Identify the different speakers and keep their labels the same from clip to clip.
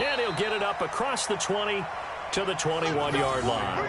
Speaker 1: And he'll get it up across the 20 to the 21-yard line.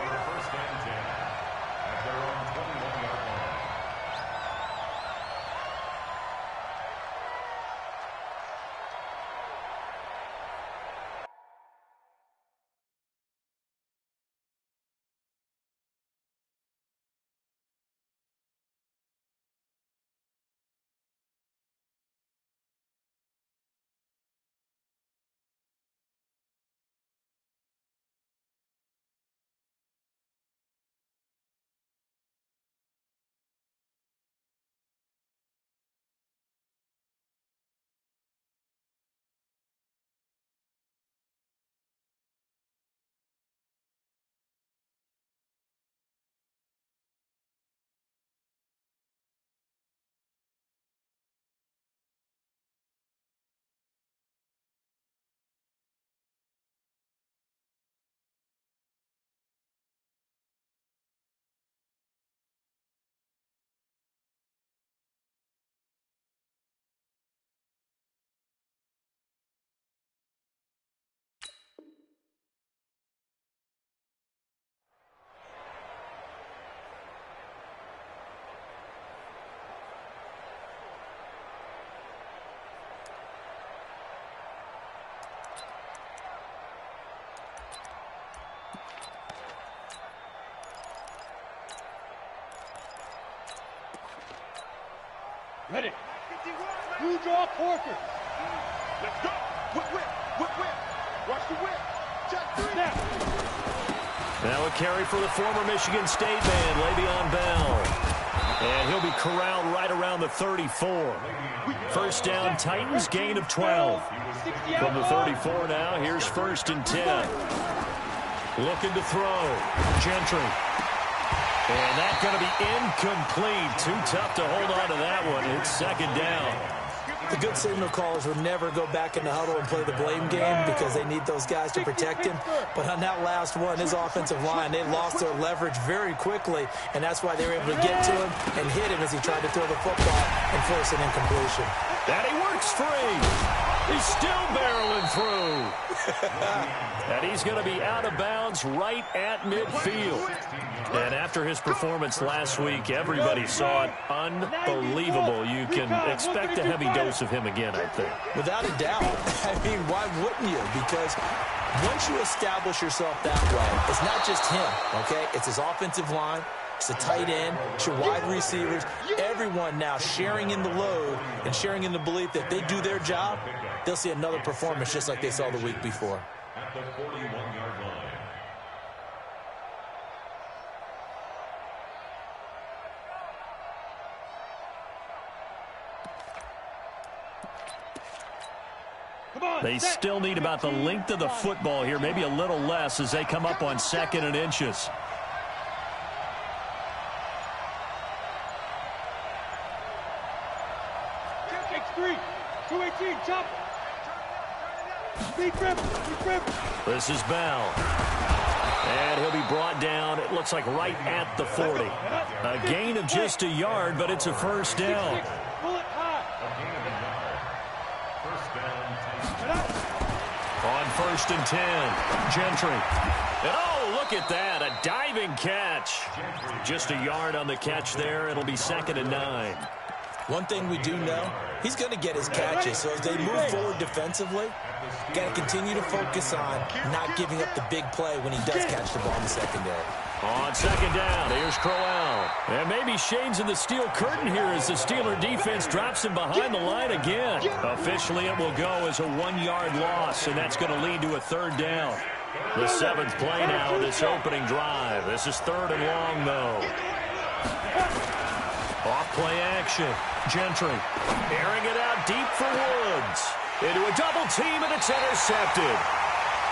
Speaker 2: Ready. You draw Corker. Let's go. Whip. Watch the whip. Check three.
Speaker 1: Now a carry for the former Michigan State man, Le'Veon Bell. And he'll be corralled right around the 34. First down, Titans, gain of 12. From the 34 now, here's 1st and 10. Looking to throw. Gentry. And that's going to be incomplete. Too tough to hold on to that one. It's 2nd down.
Speaker 3: The good signal callers would never go back in the huddle and play the blame game because they need those guys to protect him. But on that last one, his offensive line, they lost their leverage very quickly, and that's why they were able to get to him and hit him as he tried to throw the football and force an incompletion.
Speaker 1: And he works free. He's still barreling through. And he's going to be out of bounds right at midfield. And after his performance last week, everybody saw it. Unbelievable. You can expect a heavy dose of him again, I think.
Speaker 3: Without a doubt. I mean, why wouldn't you? Because once you establish yourself that way, it's not just him, okay? It's his offensive line. It's the tight end. It's your wide receivers. Everyone now sharing in the load and sharing in the belief that if they do their job, they'll see another performance just like they saw the week before.
Speaker 4: At the 41-yard line.
Speaker 1: They still need about the length of the football here, maybe a little less as they come up on 2nd and inches. This is Bell. And he'll be brought down, it looks like right at the 40. A gain of just a yard, but it's a 1st down. On 1st and 10, Gentry. And oh, look at that, a diving catch. Just a yard on the catch there. It'll be 2nd and 9.
Speaker 3: One thing we do know, he's going to get his catches. So as they move forward defensively, got to continue to focus on not giving up the big play when he does catch the ball in the secondary.
Speaker 1: On 2nd down, here's Crowell. And maybe shades of the steel curtain here as the Steeler defense drops him behind the line again. Officially, it will go as a 1-yard loss, and that's going to lead to a 3rd down. The 7th play now of this opening drive. This is 3rd and long, though. Off-play action. Gentry airing it out deep for Woods. Into a double team, and it's intercepted.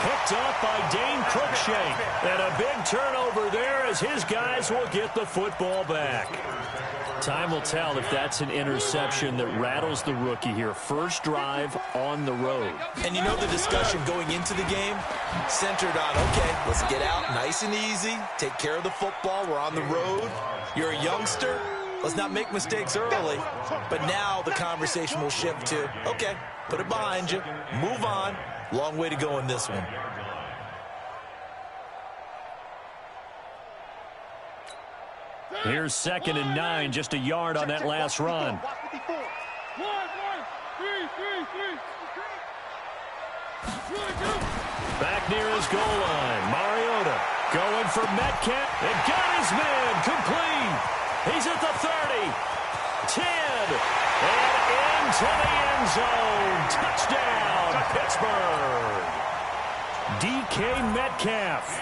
Speaker 1: Picked up by Dane Cruikshank. And a big turnover there as his guys will get the football back. Time will tell if that's an interception that rattles the rookie here. First drive on the road.
Speaker 3: And you know the discussion going into the game centered on, okay, let's get out nice and easy, take care of the football, we're on the road. You're a youngster, let's not make mistakes early. But now the conversation will shift to, okay, put it behind you, move on. Long way to go in this one.
Speaker 1: Here's 2nd and 9, just a yard on that last run. Back near his goal line, Mariota going for Metcalf. And got his man complete. He's at the 30, 10, and into the end zone. Touchdown, Pittsburgh. DK Metcalf,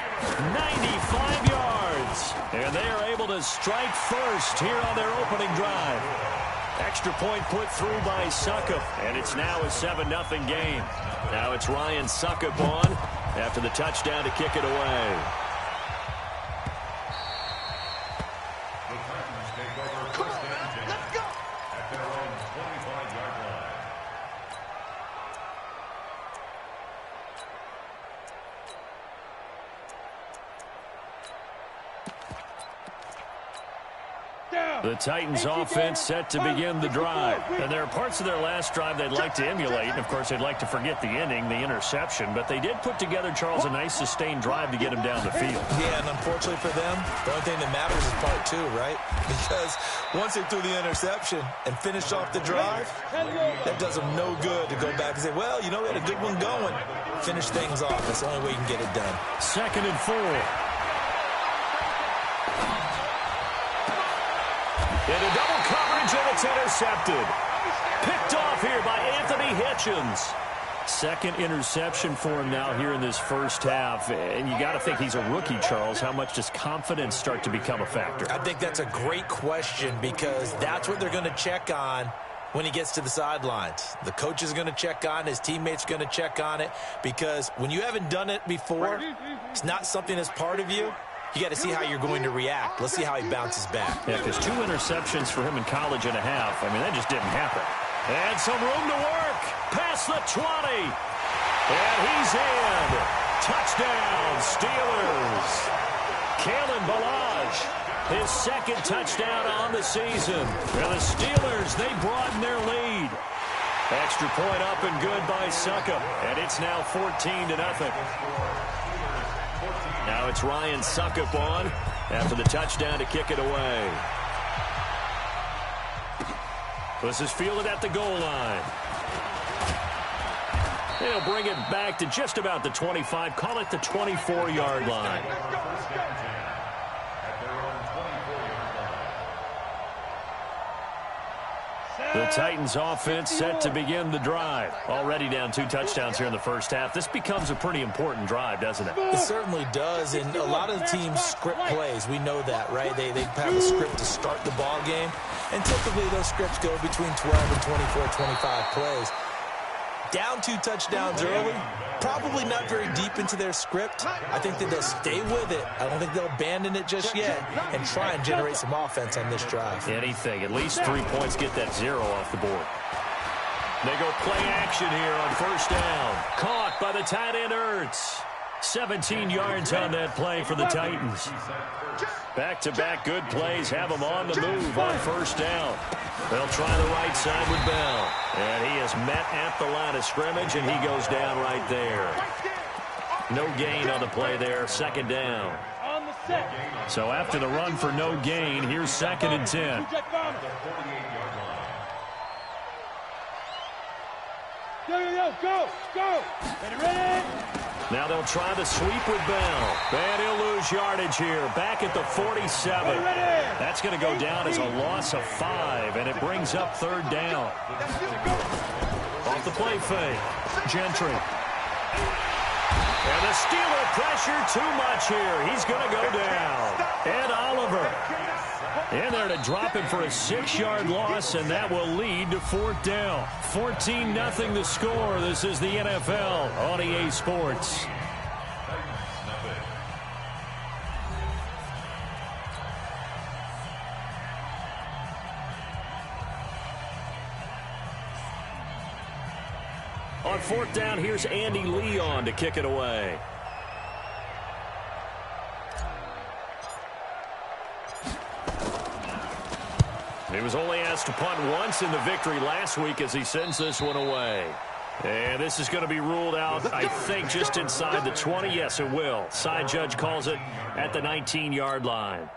Speaker 1: 95 yards. And they are able to strike first here on their opening drive. Extra point put through by Succop, and it's now a 7-0 game. Now it's Ryan Succop on after the touchdown to kick it away.
Speaker 4: The Titans take over first and 10 at their own 25-yard line.
Speaker 1: The Titans offense set to begin the drive. And there are parts of their last drive they'd like to emulate. And, of course, they'd like to forget the ending, the interception. But they did put together, Charles, a nice sustained drive to get him down the field.
Speaker 3: Yeah, and unfortunately for them, the only thing that matters is part 2, right? Because once they threw the interception and finished off the drive, that does them no good to go back and say, well, you know, we had a good one going. Finish things off. That's the only way you can get it done.
Speaker 1: 2nd and 4. Into double coverage, and it's intercepted. Picked off here by Anthony Hitchens. 2nd interception for him now here in this first half. And you got to think he's a rookie, Charles. How much does confidence start to become a factor?
Speaker 3: I think that's a great question because that's what they're going to check on when he gets to the sidelines. The coach is going to check on it. His teammates are going to check on it because when you haven't done it before, it's not something that's part of you. You got to see how you're going to react. Let's see how he bounces back.
Speaker 1: Yeah, because 2 interceptions for him in college and a half. I mean, that just didn't happen. And some room to work. Past the 20. And he's in. Touchdown, Steelers. Kalen Ballage, his 2nd touchdown on the season. And the Steelers, they broaden their lead. Extra point up and good by Succop. And it's now 14-0. Now it's Ryan Succop on after the touchdown to kick it away. This is fielded at the goal line. They'll bring it back to just about the 25. Call it the 24-yard line. The Titans offense set to begin the drive. Already down 2 touchdowns here in the first half. This becomes a pretty important drive, doesn't it?
Speaker 3: It certainly does, and a lot of the teams script plays. We know that, right? They have a script to start the ball game, and typically those scripts go between 12 and 24, 25 plays. Down 2 touchdowns early, probably not very deep into their script. I think that they'll stay with it. I don't think they'll abandon it just yet and try and generate some offense on this drive.
Speaker 1: Anything. At least 3 points, get that 0 off the board. They go play action here on first down. Caught by the tight end Ertz. 17 yards on that play for the Titans. Back-to-back good plays have them on the move on first down. They'll try the right side with Bell. And he is met at the line of scrimmage, and he goes down right there. No gain on the play there, 2nd down. So after the run for no gain, here's 2nd and 10.
Speaker 2: Go! Ready?
Speaker 1: Now they'll try the sweep with Bell. And he'll lose yardage here. Back at the 47. That's going to go down as a loss of 5, and it brings up 3rd down. Off the play fake. Gentry. And the Steeler pressure too much here. He's going to go down. Ed Oliver in there to drop him for a 6-yard loss, and that will lead to 4th down. 14-0 the score. This is the NFL on EA Sports. On 4th down, here's Andy Leon to kick it away. He was only asked to punt once in the victory last week as he sends this one away. And this is going to be ruled out, I think, just inside the 20. Yes, it will. Side judge calls it at the 19-yard line.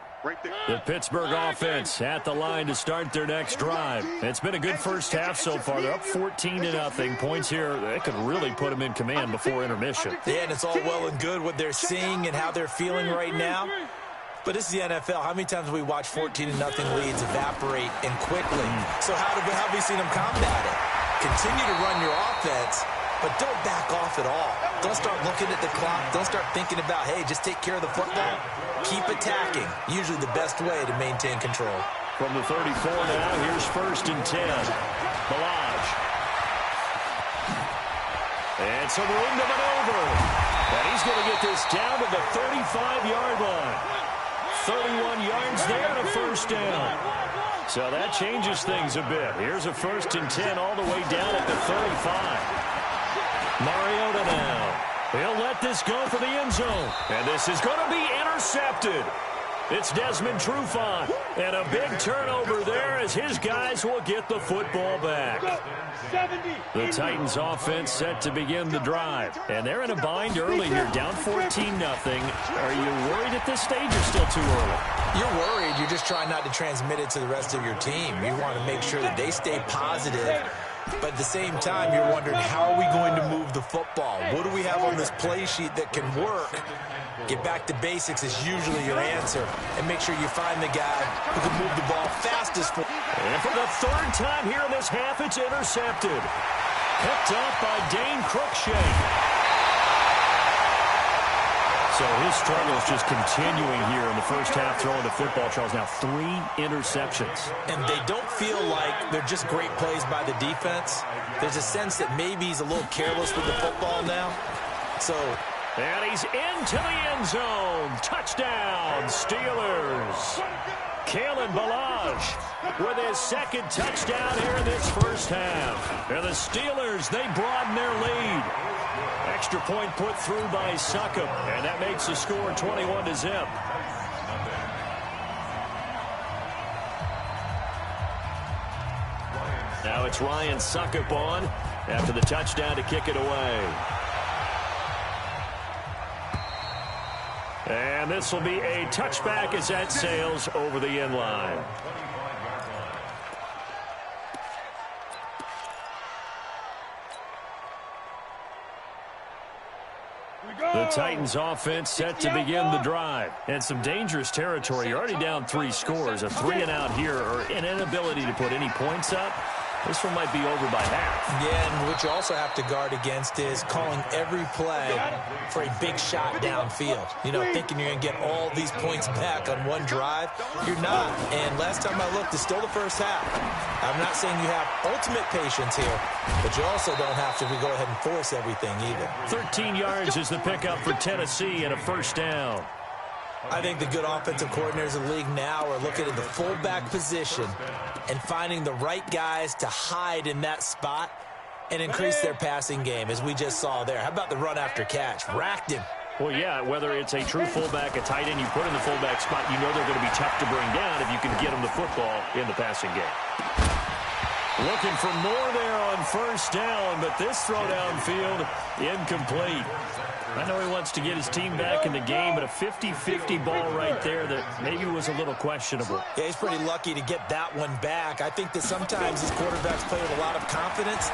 Speaker 1: The Pittsburgh offense at the line to start their next drive. It's been a good first half so far. They're up 14-0. Points here, that could really put them in command before intermission.
Speaker 3: Yeah, and it's all well and good what they're seeing and how they're feeling right now. But this is the NFL. How many times have we watched 14-0 leads evaporate and quickly? So how have we seen them combat it? Continue to run your offense, but don't back off at all. Don't start looking at the clock. Don't start thinking about, hey, just take care of the football. Keep attacking. Usually the best way to maintain control.
Speaker 1: From the 34 now, here's 1st and 10. Balaj. And some room to maneuver. And he's going to get this down to the 35-yard line. 31 yards there and a 1st down. So that changes things a bit. Here's a 1st and 10 all the way down at the 35. Mariota now. He'll let this go for the end zone. And this is going to be intercepted. It's Desmond Trufant. And a big turnover there as his guys will get the football back. The Titans offense set to begin the drive. And they're in a bind early here, down 14-0. Are you worried at this stage or still too early?
Speaker 3: You're worried. You're just trying not to transmit it to the rest of your team. You want to make sure that they stay positive. But at the same time, you're wondering, how are we going to move the football? What do we have on this play sheet that can work? Get back to basics is usually your answer. And make sure you find the guy who can move the ball fastest.
Speaker 1: And for the 3rd time here in this half, it's intercepted. Picked up by Dane Cruikshank. So his struggle is just continuing here in the first half throwing the football, Charles. Now 3 interceptions.
Speaker 3: And they don't feel like they're just great plays by the defense. There's a sense that maybe he's a little careless with the football now.
Speaker 1: And he's into the end zone. Touchdown, Steelers. Kalen Balaj with his 2nd touchdown here in this first half. And the Steelers, they broaden their lead. Extra point put through by Succop, and that makes the score 21-0. Now it's Ryan Succop on after the touchdown to kick it away. And this will be a touchback as that sails over the end line. The Titans offense set to begin the drive. And some dangerous territory. You're already down 3 scores. A 3-and-out here or an inability to put any points up. This one might be over by half.
Speaker 3: Yeah, and what you also have to guard against is calling every play for a big shot downfield. You know, thinking you're going to get all these points back on one drive. You're not. And last time I looked, it's still the first half. I'm not saying you have ultimate patience here, but you also don't have to go ahead and force everything either.
Speaker 1: 13 yards is the pickup for Tennessee and a 1st down.
Speaker 3: I think the good offensive coordinators in the league now are looking at the fullback position and finding the right guys to hide in that spot and increase their passing game, as we just saw there. How about the run after catch? Racked him.
Speaker 1: Well, yeah, whether it's a true fullback, a tight end you put in the fullback spot, you know they're going to be tough to bring down if you can get them the football in the passing game. Looking for more there on 1st down, but this throw downfield incomplete. I know he wants to get his team back in the game, but a 50-50 ball right there that maybe was a little questionable.
Speaker 3: Yeah, he's pretty lucky to get that one back. I think that sometimes these quarterbacks play with a lot of confidence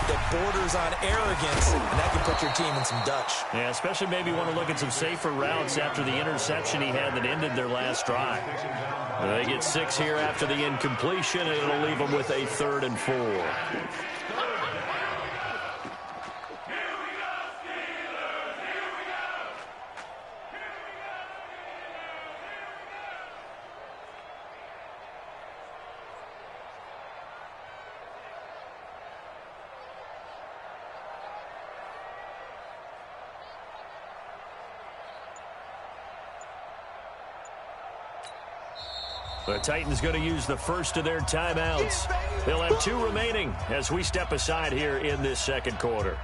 Speaker 3: that borders on arrogance, and that can put your team in some Dutch.
Speaker 1: Yeah, especially maybe want to look at some safer routes after the interception he had that ended their last drive. They get 6 here after the incompletion, and it'll leave them with a 3rd and 4. The Titans going to use the first of their timeouts. They'll have 2 remaining as we step aside here in this 2nd quarter.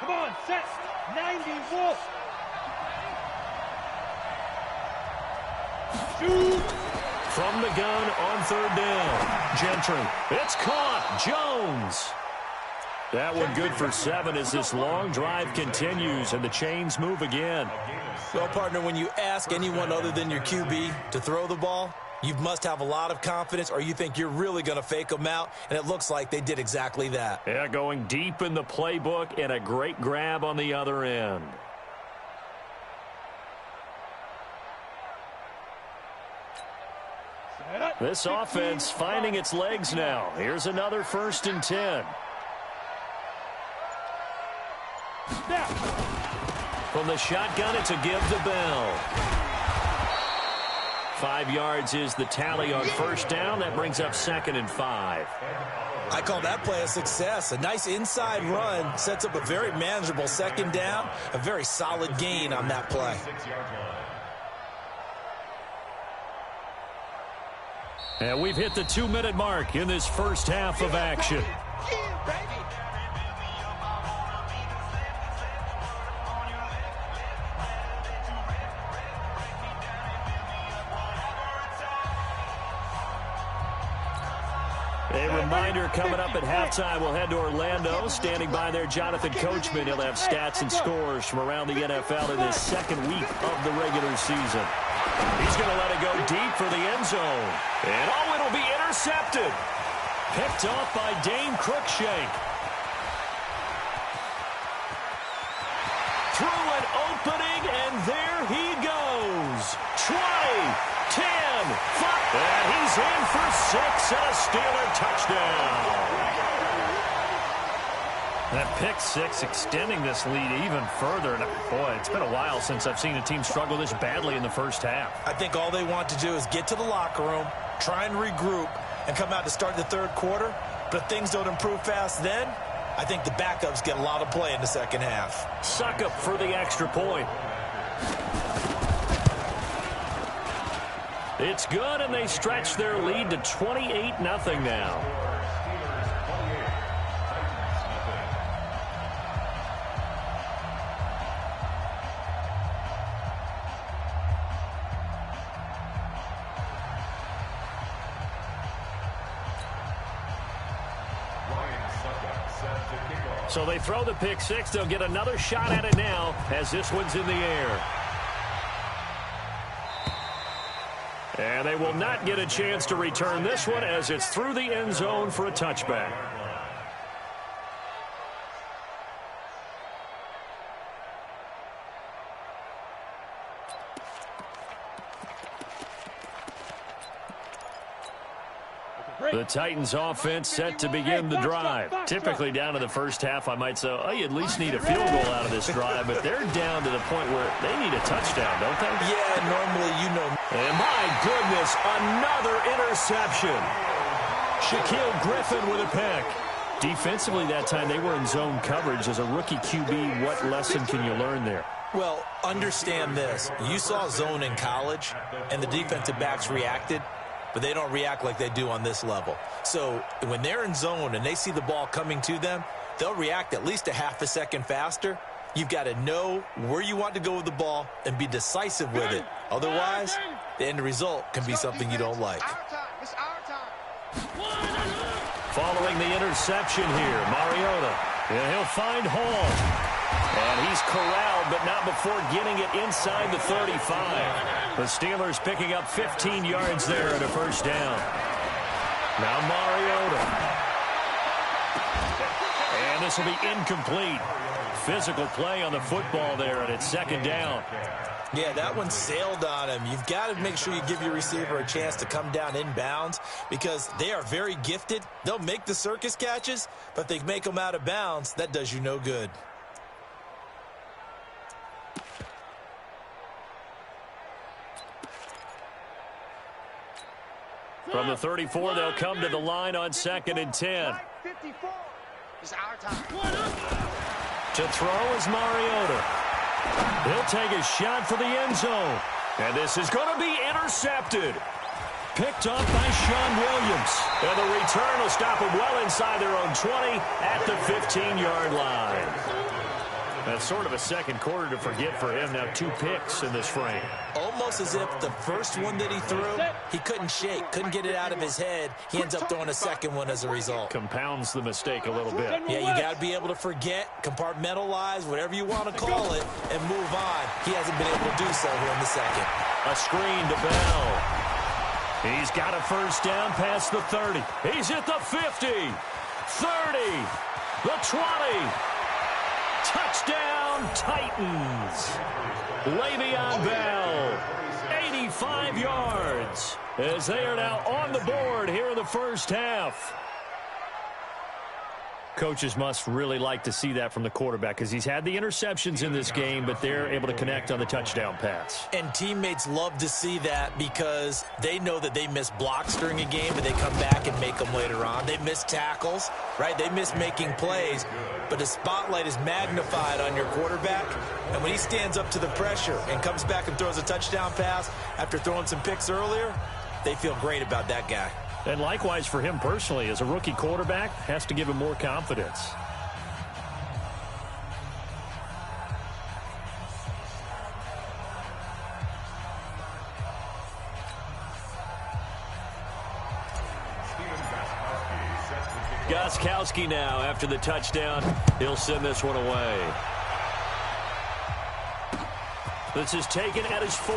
Speaker 2: Come on, set. 90 Wolf. Shoot.
Speaker 1: From the gun on third down. Gentry. It's caught. Jones. That one good for 7 as this long drive continues and the chains move again.
Speaker 3: Well, partner, when you ask anyone other than your QB to throw the ball, you must have a lot of confidence or you think you're really going to fake them out, and it looks like they did exactly that.
Speaker 1: Yeah, going deep in the playbook and a great grab on the other end. This offense finding its legs now. Here's another 1st and 10. From the shotgun, it's a give to Bell. 5 yards is the tally on 1st down. That brings up 2nd and 5.
Speaker 3: I call that play a success. A nice inside run sets up a very manageable 2nd down. A very solid gain on that play.
Speaker 1: And we've hit the 2-minute mark in this first half of action. A reminder coming up at halftime, we'll head to Orlando. Standing by there, Jonathan Coachman. He'll have stats and scores from around the NFL in this 2nd week of the regular season. He's going to let it go deep for the end zone. And it'll be intercepted. Picked off by Dane Cruikshank. Through an opening, and there he goes. 20, 10, 5. And he's in for 6 and a Steeler touchdown. That pick 6 extending this lead even further. And boy, it's been a while since I've seen a team struggle this badly in the first half.
Speaker 3: I think all they want to do is get to the locker room, try and regroup, and come out to start the 3rd quarter. But if things don't improve fast then, I think the backups get a lot of play in the 2nd half.
Speaker 1: Suck up for the extra point. It's good, and they stretch their lead to 28-0 now. So they throw the pick 6. They'll get another shot at it now as this one's in the air. And they will not get a chance to return this one as it's through the end zone for a touchback. The Titans offense set to begin the drive. Typically down to the first half, I might say, oh, you at least need a field goal out of this drive, but they're down to the point where they need a touchdown, don't they?
Speaker 3: Yeah, normally, you know.
Speaker 1: And my goodness, another interception. Shaquille Griffin with a pick. Defensively that time, they were in zone coverage. As a rookie QB, what lesson can you learn there?
Speaker 3: Well, understand this. You saw zone in college, and the defensive backs reacted, but they don't react like they do on this level. So when they're in zone and they see the ball coming to them, they'll react at least a half a second faster. You've got to know where you want to go with the ball and be decisive with it. Otherwise, the end result can be something you don't like.
Speaker 1: Following the interception here, Mariota. And he'll find Hall. And he's corralled, but not before getting it inside the 35. The Steelers picking up 15 yards there at a first down. Now Mariota. And this will be incomplete. Physical play on the football there, and it's 2nd down.
Speaker 3: Yeah, that one sailed on him. You've got to make sure you give your receiver a chance to come down inbounds because they are very gifted. They'll make the circus catches, but if they make them out of bounds, that does you no good.
Speaker 1: From the 34, they'll come to the line on 2nd and 10.
Speaker 2: It's our time.
Speaker 1: To throw is Mariota. He'll take a shot for the end zone. And this is going to be intercepted. Picked off by Sean Williams. And the return will stop them well inside their own 20 at the 15-yard line. That's sort of a second quarter to forget for him. Now 2 picks in this frame.
Speaker 3: Almost as if the first one that he threw, he couldn't shake, couldn't get it out of his head. He ends up throwing a second one as a result.
Speaker 1: Compounds the mistake a little bit.
Speaker 3: Yeah, you got to be able to forget, compartmentalize, whatever you want to call it, and move on. He hasn't been able to do so here in the second.
Speaker 1: A screen to Bell. He's got a first down past the 30. He's at the 50, 30, the 20. Touchdown, Titans. Le'Veon Bell, 85 yards, as they are now on the board here in the first half. Coaches must really like to see that from the quarterback because he's had the interceptions in this game, but they're able to connect on the touchdown pass.
Speaker 3: And teammates love to see that because they know that they miss blocks during a game, but they come back and make them later on. They miss tackles, right? They miss making plays, but the spotlight is magnified on your quarterback. And when he stands up to the pressure and comes back and throws a touchdown pass after throwing some picks earlier, they feel great about that guy.
Speaker 1: And likewise for him personally, as a rookie quarterback, has to give him more confidence. Gostkowski now after the touchdown. He'll send this one away. This is taken at his 4.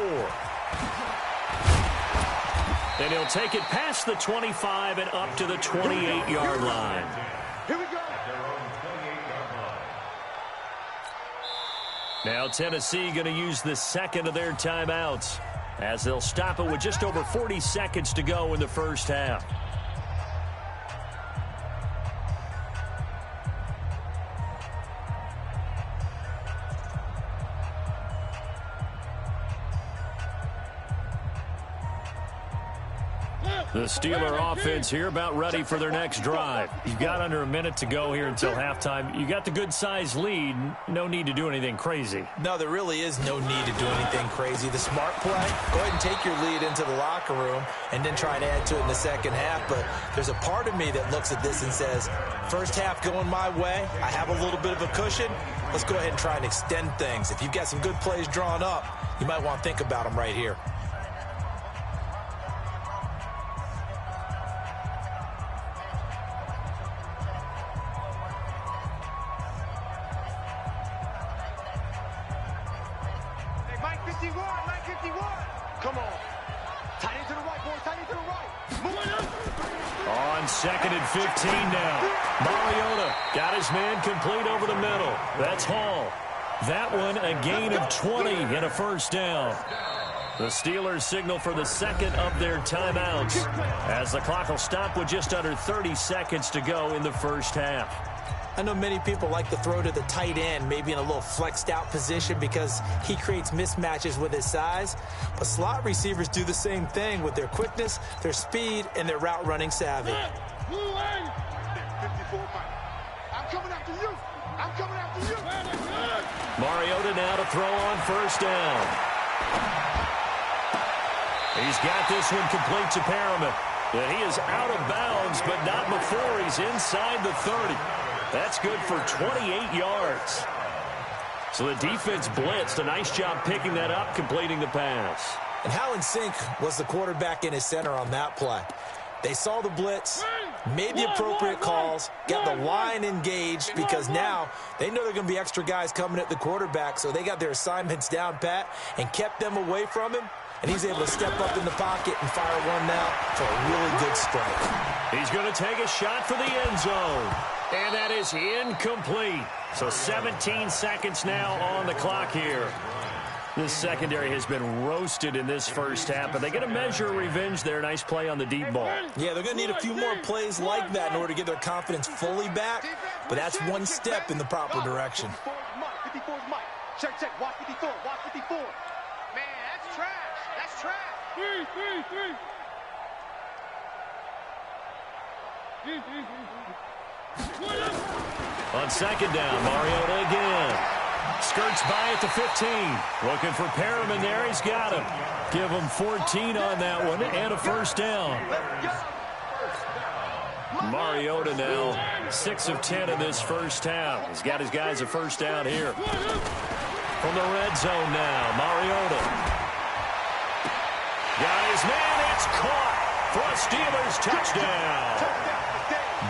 Speaker 1: And he'll take it past the 25 and up to the 28-yard line.
Speaker 2: Here we go.
Speaker 1: Now Tennessee going to use the second of their timeouts as they'll stop it with just over 40 seconds to go in the first half. The Steeler offense here about ready for their next drive. You've got under a minute to go here until halftime. You got the good-sized lead. No need to do anything crazy.
Speaker 3: No, there really is no need to do anything crazy. The smart play, go ahead and take your lead into the locker room and then try and add to it in the second half. But there's a part of me that looks at this and says, first half going my way, I have a little bit of a cushion. Let's go ahead and try and extend things. If you've got some good plays drawn up, you might want to think about them right here.
Speaker 2: Come on. Tight end to the right, boys. Tight end to the right. Move.
Speaker 1: On second and 15 now. Mariota got his man complete over the middle. That's Hall. That one a gain of 20 and a first down. The Steelers signal for the second of their timeouts as the clock will stop with just under 30 seconds to go in the first half.
Speaker 3: I know many people like to throw to the tight end, maybe in a little flexed out position because he creates mismatches with his size. But slot receivers do the same thing with their quickness, their speed, and their route running savvy.
Speaker 2: 54 Mike. I'm coming after you. I'm coming after you.
Speaker 1: Mariota now to throw on first down. He's got this one complete to Perriman. And he is out of bounds, but not before he's inside the 30. That's good for 28 yards. So the defense blitzed. A nice job picking that up, completing the pass.
Speaker 3: And how in sync was the quarterback and his center on that play? They saw the blitz, made the appropriate calls, got the line engaged because now they know there are going to be extra guys coming at the quarterback, so they got their assignments down pat and kept them away from him. And he's able to step up in the pocket and fire one now for a really good strike.
Speaker 1: He's going to take a shot for the end zone. And that is incomplete. So 17 seconds now on the clock here. This secondary has been roasted in this first half, but they get a measure of revenge there. Nice play on the deep ball.
Speaker 3: Yeah, they're going to need a few more plays like that in order to get their confidence fully back, but that's one step in the proper direction.
Speaker 2: 54 is Mike. Check. Watch 54. Watch 54. Man, that's trash. That's trash. 3.
Speaker 1: On second down, Mariota again. Skirts by at the 15. Looking for Perriman there. He's got him. Give him 14 on that one and a first down. Mariota now 6 of 10 in this first half. He's got his guys a first down here. From the red zone now, Mariota. Got his man, it's caught for a Steelers touchdown.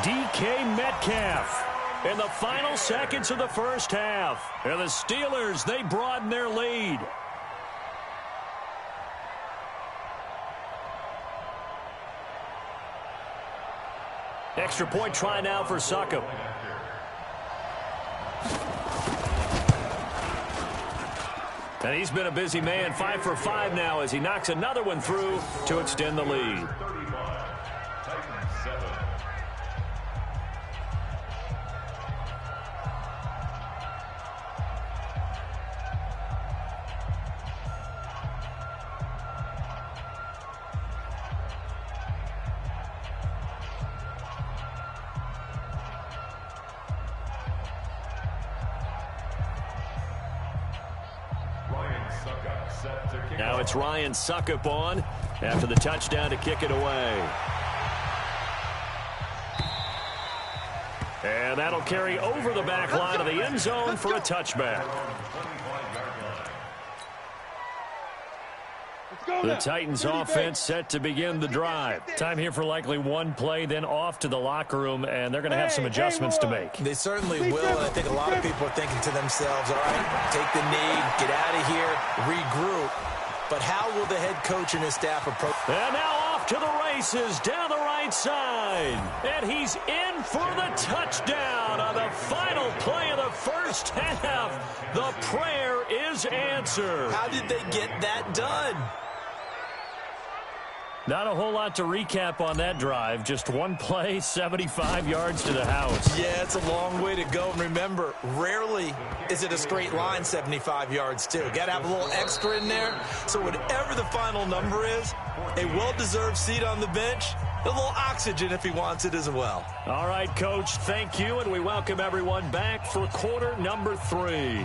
Speaker 1: DK Metcalf in the final seconds of the first half. And the Steelers, they broaden their lead. Extra point try now for Succop. And he's been a busy man, 5 for 5 now as he knocks another one through to extend the lead. Now it's Ryan Succop on after the touchdown to kick it away. And that'll carry over the back line of the end zone for a touchback. The Titans offense set to begin the drive. Time here for likely one play, then off to the locker room, and they're going to have some adjustments to make.
Speaker 3: They certainly will, and I think a lot of people are thinking to themselves, all right, take the knee, get out of here, regroup. But how will the head coach and his staff approach?
Speaker 1: And now off to the races down the right side. And he's in for the touchdown on the final play of the first half. The prayer is answered.
Speaker 3: How did they get that done?
Speaker 1: Not a whole lot to recap on that drive. Just one play, 75 yards to the house.
Speaker 3: Yeah, it's a long way to go. And remember, rarely is it a straight line 75 yards, too. Got to have a little extra in there. So whatever the final number is, a well-deserved seat on the bench, a little oxygen if he wants it as well.
Speaker 1: All right, Coach, thank you. And we welcome everyone back for quarter number 3.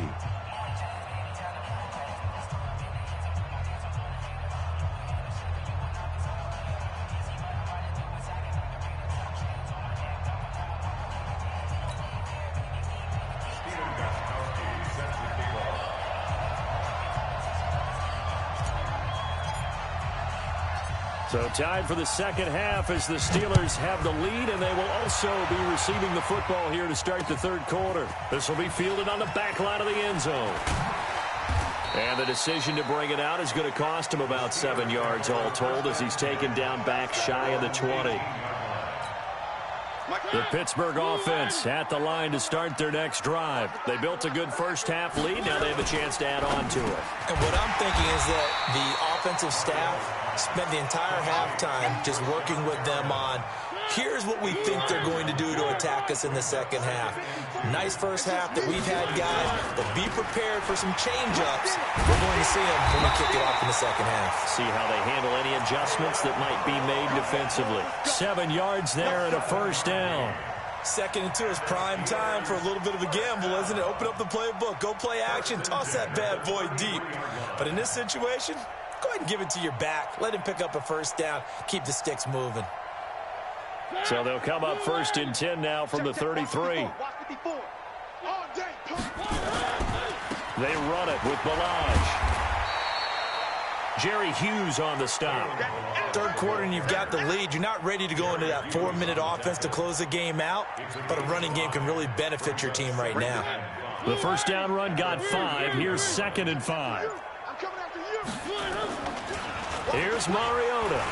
Speaker 1: So tied for the second half as the Steelers have the lead, and they will also be receiving the football here to start the third quarter. This will be fielded on the back line of the end zone. And the decision to bring it out is going to cost him about 7 yards all told as he's taken down back shy of the 20. The Pittsburgh offense at the line to start their next drive. They built a good first half lead. Now they have a chance to add on to it.
Speaker 3: And what I'm thinking is that the offensive staff spent the entire halftime just working with them on, here's what we think they're going to do to attack us in the second half. Nice first half that we've had, guys, but be prepared for some change-ups. We're going to see them when we kick it off in the second half.
Speaker 1: See how they handle any adjustments that might be made defensively. 7 yards there and a first down.
Speaker 3: 2nd and 2 is prime time for a little bit of a gamble, isn't it? Open up the playbook, go play action, toss that bad boy deep. But in this situation, go ahead and give it to your back. Let him pick up a first down. Keep the sticks moving.
Speaker 1: So they'll come up 1st and 10 now from the 33. They run it with Balaj. Jerry Hughes on the stop.
Speaker 3: Third quarter and you've got the lead. You're not ready to go into that 4-minute offense to close the game out, but a running game can really benefit your team right now.
Speaker 1: The first down run got 5. Here's 2nd and 5. Here's Mariota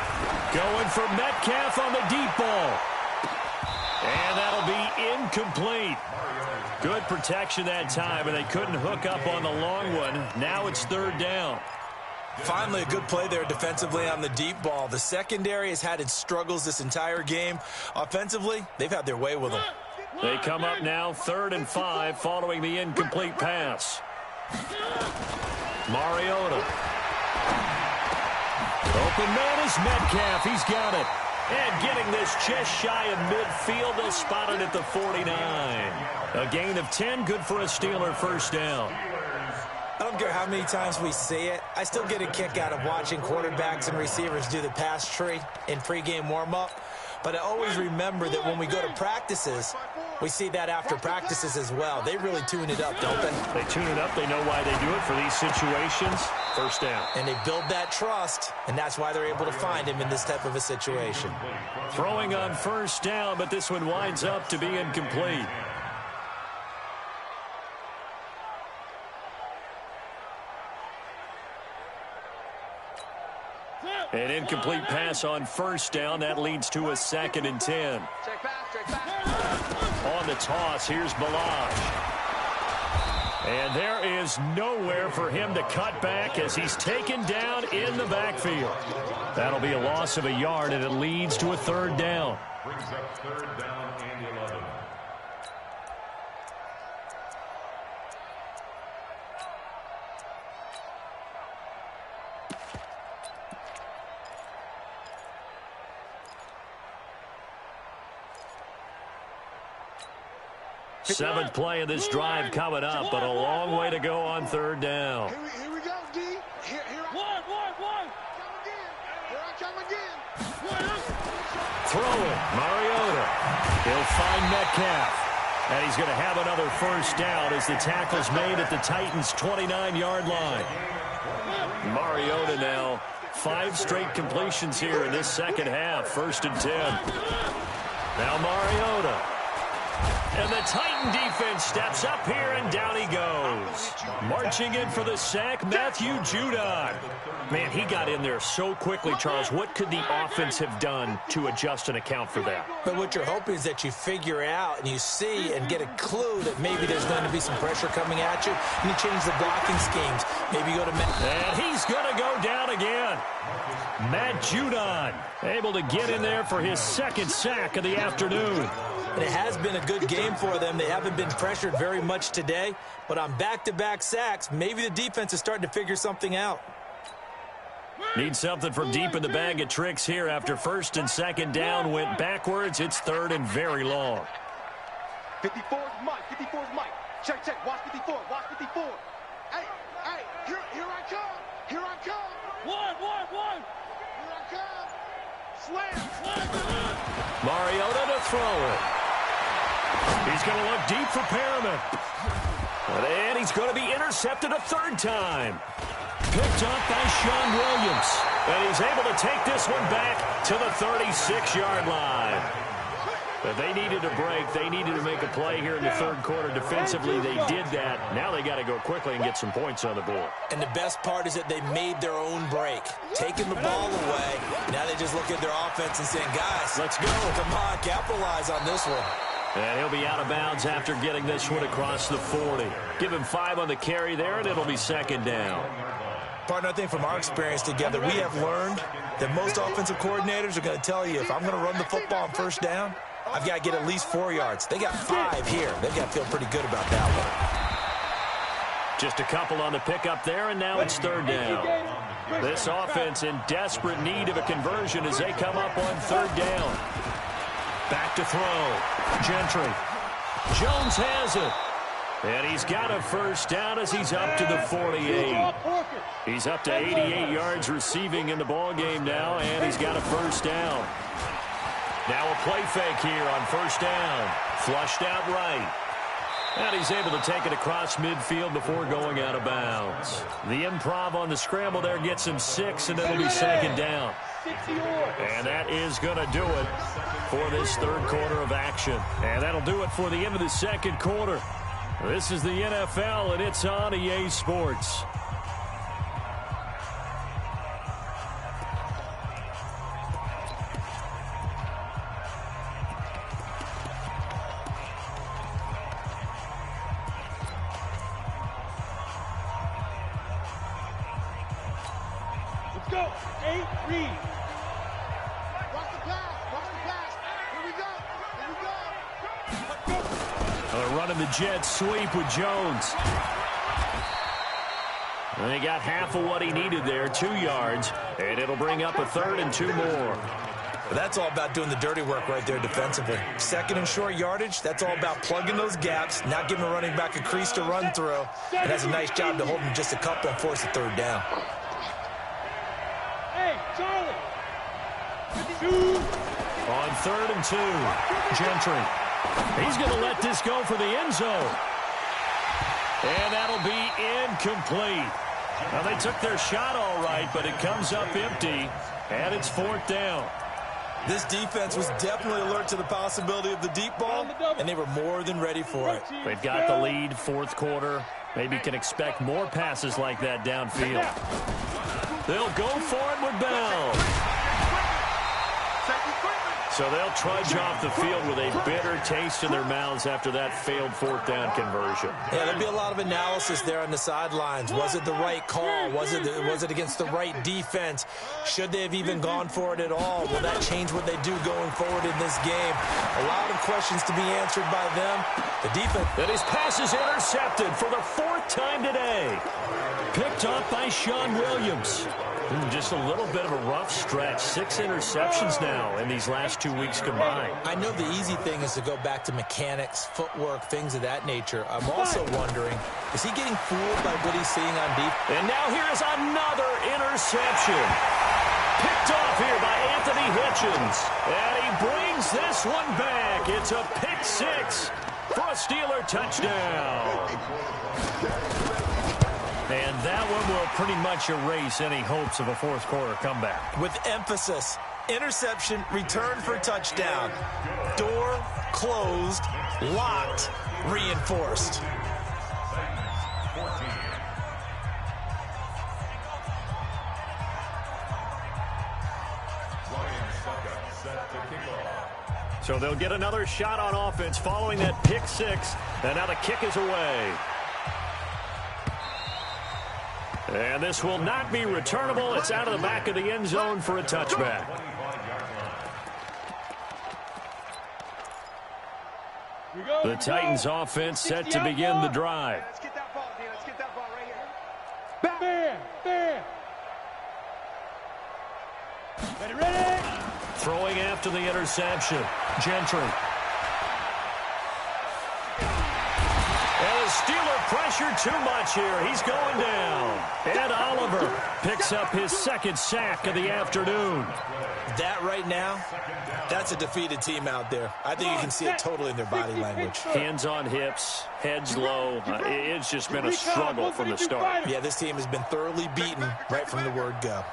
Speaker 1: going for Metcalf on the deep ball. And that'll be incomplete. Good protection that time, and they couldn't hook up on the long one. Now it's 3rd down.
Speaker 3: Finally, a good play there defensively on the deep ball. The secondary has had its struggles this entire game. Offensively, they've had their way with them.
Speaker 1: They come up now 3rd and 5 following the incomplete pass. Mariota. Open man is Metcalf. He's got it. And getting this just shy of midfield. They'll spot it at the 49. A gain of 10. Good for a Steeler first down.
Speaker 3: I don't care how many times we see it. I still get a kick out of watching quarterbacks and receivers do the pass tree in pregame warm-up. But I always remember that when we go to practices, we see that after practices as well. They really tune it up, don't they?
Speaker 1: They tune it up. They know why they do it for these situations. First down.
Speaker 3: And they build that trust, and that's why they're able to find him in this type of a situation.
Speaker 1: Throwing on first down, but this one winds up to be incomplete. An incomplete pass on first down. That leads to a 2nd and 10. On the toss, here's Balaj. And there is nowhere for him to cut back as he's taken down in the backfield. That'll be a loss of a yard, and it leads to a 3rd down.
Speaker 4: Brings up 3rd down and 11.
Speaker 1: Seventh play of this drive coming up, but a long way to go on 3rd down.
Speaker 2: Here we go, D. Here I come again.
Speaker 1: Throw it, Mariota. He'll find Metcalf. And he's going to have another first down as the tackle's made at the Titans' 29-yard line. Mariota now, 5 straight completions here in this second half. 1st and 10. Now Mariota. And the Titan defense steps up here, and down he goes. Marching in for the sack, Matthew Judon. Man, he got in there so quickly, Charles. What could the offense have done to adjust and account for that?
Speaker 3: But what you're hoping is that you figure out and you see and get a clue that maybe there's going to be some pressure coming at you, and you change the blocking schemes. Maybe you go to
Speaker 1: And he's going to go down again. Matt Judon able to get in there for his 2nd sack of the afternoon.
Speaker 3: And it has been a good game for them. They haven't been pressured very much today, but on back-to-back sacks, maybe the defense is starting to figure something out.
Speaker 1: Need something from deep in the bag of tricks here after 1st and 2nd down went backwards. It's 3rd and very long.
Speaker 2: 54's Mike. 54's Mike. Check. Watch 54. Watch 54. Hey. Here I come. Here I come. One. Here I come. Slam.
Speaker 1: Mariota to throw it. He's going to look deep for Perriman. And he's going to be intercepted a 3rd time. Picked up by Sean Williams. And he's able to take this one back to the 36-yard line. But they needed a break. They needed to make a play here in the 3rd quarter. Defensively, they did that. Now they got to go quickly and get some points on the board.
Speaker 3: And the best part is that they made their own break. Taking the ball away. Now they just look at their offense and saying, guys, let's go. Come on, capitalize on this one.
Speaker 1: And he'll be out of bounds after getting this one across the 40. Give him 5 on the carry there, and it'll be 2nd down.
Speaker 3: Partner, I think from our experience together, we have learned that most offensive coordinators are going to tell you, if I'm going to run the football on 1st down, I've got to get at least 4 yards. They got 5 here. They've got to feel pretty good about that one.
Speaker 1: Just a couple on the pickup there, and now it's 3rd down. This offense in desperate need of a conversion as they come up on 3rd down. Back to throw. Gentry. Jones has it. And he's got a first down as he's up to the 48. He's up to 88 yards receiving in the ballgame now, and he's got a first down. Now a play fake here on 1st down. Flushed out right. And he's able to take it across midfield before going out of bounds. The improv on the scramble there gets him 6, and it'll be 2nd down. And that is going to do it for this 3rd quarter of action. And that'll do it for the end of the 2nd quarter. This is the NFL, and it's on EA Sports.
Speaker 2: Let's go. 8, read. Watch the pass. Here we go.
Speaker 1: Running the jet sweep with Jones. And he got half of what he needed there, 2 yards, and it'll bring up a 3rd and 2 more.
Speaker 3: But that's all about doing the dirty work right there defensively. 2nd and short yardage, that's all about plugging those gaps, not giving a running back a crease to run through, and that's a nice job to hold him just a couple and force the 3rd down.
Speaker 2: Hey, Charlie. 52.
Speaker 1: On 3rd and 2, Gentry. He's going to let this go for the end zone. And that'll be incomplete. Now, they took their shot all right, but it comes up empty, and it's 4th down.
Speaker 3: This defense was definitely alert to the possibility of the deep ball, and they were more than ready for it.
Speaker 1: They've got the lead, 4th quarter. Maybe can expect more passes like that downfield. They'll go for it with Bell. So they'll trudge off the field with a bitter taste in their mouths after that failed 4th down conversion.
Speaker 3: Yeah, there'll be a lot of analysis there on the sidelines. Was it the right call? Was it against the right defense? Should they have even gone for it at all? Will that change what they do going forward in this game? A lot of questions to be answered by them. The defense.
Speaker 1: And his pass is intercepted for the 4th time today. Picked off by Sean Williams. Just a little bit of a rough stretch. 6 interceptions now in these last 2 weeks combined.
Speaker 3: I know the easy thing is to go back to mechanics, footwork, things of that nature. I'm also wondering, is he getting fooled by what he's seeing on defense?
Speaker 1: And now here's another interception. Picked off here by Anthony Hitchens. And he brings this one back. It's a pick 6 for a Steeler touchdown. And that one will pretty much erase any hopes of a 4th quarter comeback.
Speaker 3: With emphasis, interception, return for touchdown. Door closed, locked, reinforced.
Speaker 1: So they'll get another shot on offense following that pick 6. And now the kick is away. And this will not be returnable. It's out of the back of the end zone for a touchback. The Titans offense set to begin the drive.
Speaker 2: Let's get that ball, Dan. Let's get that ball right here. Bam! Ready?
Speaker 1: Throwing after the interception. Gentry. And the Steeler pressure too much here. He's going down. And Oliver picks up his 2nd sack of the afternoon.
Speaker 3: That right now, that's a defeated team out there. I think you can see it totally in their body language.
Speaker 1: Hands on hips, heads low. It's just been a struggle from the start.
Speaker 3: Yeah, this team has been thoroughly beaten right from the word go.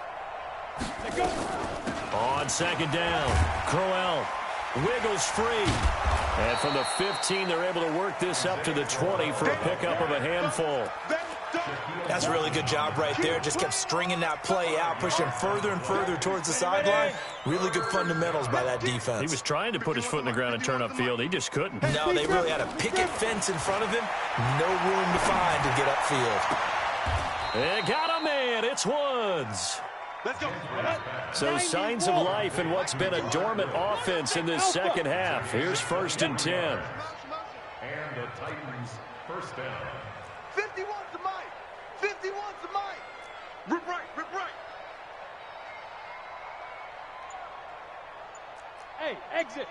Speaker 1: On 2nd down, Crowell wiggles free. And from the 15, they're able to work this up to the 20 for a pickup of a handful.
Speaker 3: That's a really good job right there. Just kept stringing that play out, pushing further and further towards the sideline. Really good fundamentals by that defense.
Speaker 1: He was trying to put his foot in the ground and turn upfield. He just couldn't.
Speaker 3: No, they really had a picket fence in front of him. No room to find to get upfield.
Speaker 1: They got a man. It's Woods.
Speaker 2: Let's go.
Speaker 1: So signs of life in what's been a dormant offense in this second half. Here's 1st and 10.
Speaker 4: And the Titans first down.
Speaker 2: 51's the mic. 51's the mic. Rip right.
Speaker 5: Hey, exit.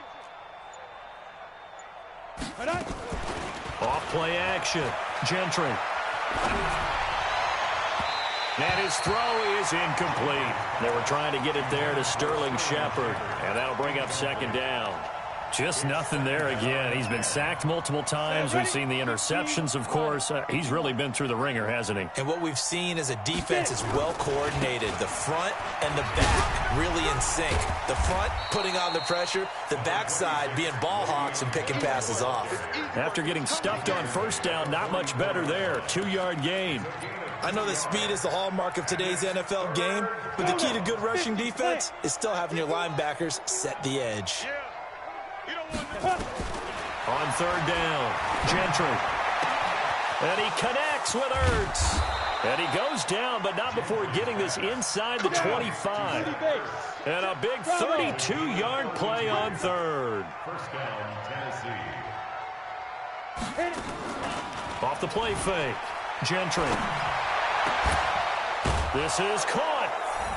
Speaker 1: Off play action. Gentry. And his throw is incomplete. They were trying to get it there to Sterling Shepard. And that'll bring up 2nd down. Just nothing there again. He's been sacked multiple times. We've seen the interceptions, of course. He's really been through the ringer, hasn't he?
Speaker 3: And what we've seen is a defense that's well coordinated. The front and the back really in sync. The front putting on the pressure. The backside being ball hawks and picking passes off.
Speaker 1: After getting stuffed on 1st down, not much better there. 2-yard gain.
Speaker 3: I know that speed is the hallmark of today's NFL game, but the key to good rushing defense is still having your linebackers set the edge.
Speaker 1: On 3rd down, Gentry. And he connects with Ertz. And he goes down, but not before getting this inside the 25. And a big 32-yard play on 3rd.
Speaker 4: First down, Tennessee.
Speaker 1: Off the play fake, Gentry. This is caught,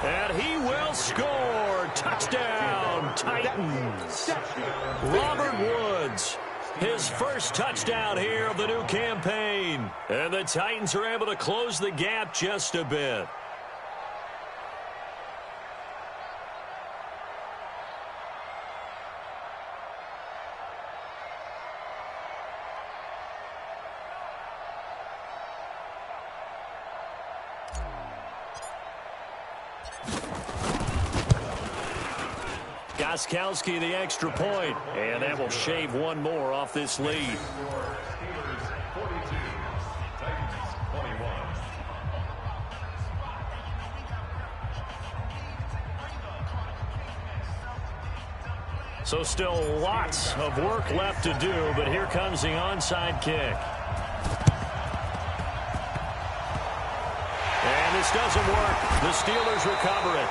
Speaker 1: and he will score. Touchdown, Titans. Robert Woods, his first touchdown here of the new campaign. And the Titans are able to close the gap just a bit. Gostkowski the extra point, and that will shave one more off this lead.
Speaker 4: Steelers 42, Titans 21.
Speaker 1: So still lots of work left to do, but here comes the onside kick. And this doesn't work. The Steelers recover it.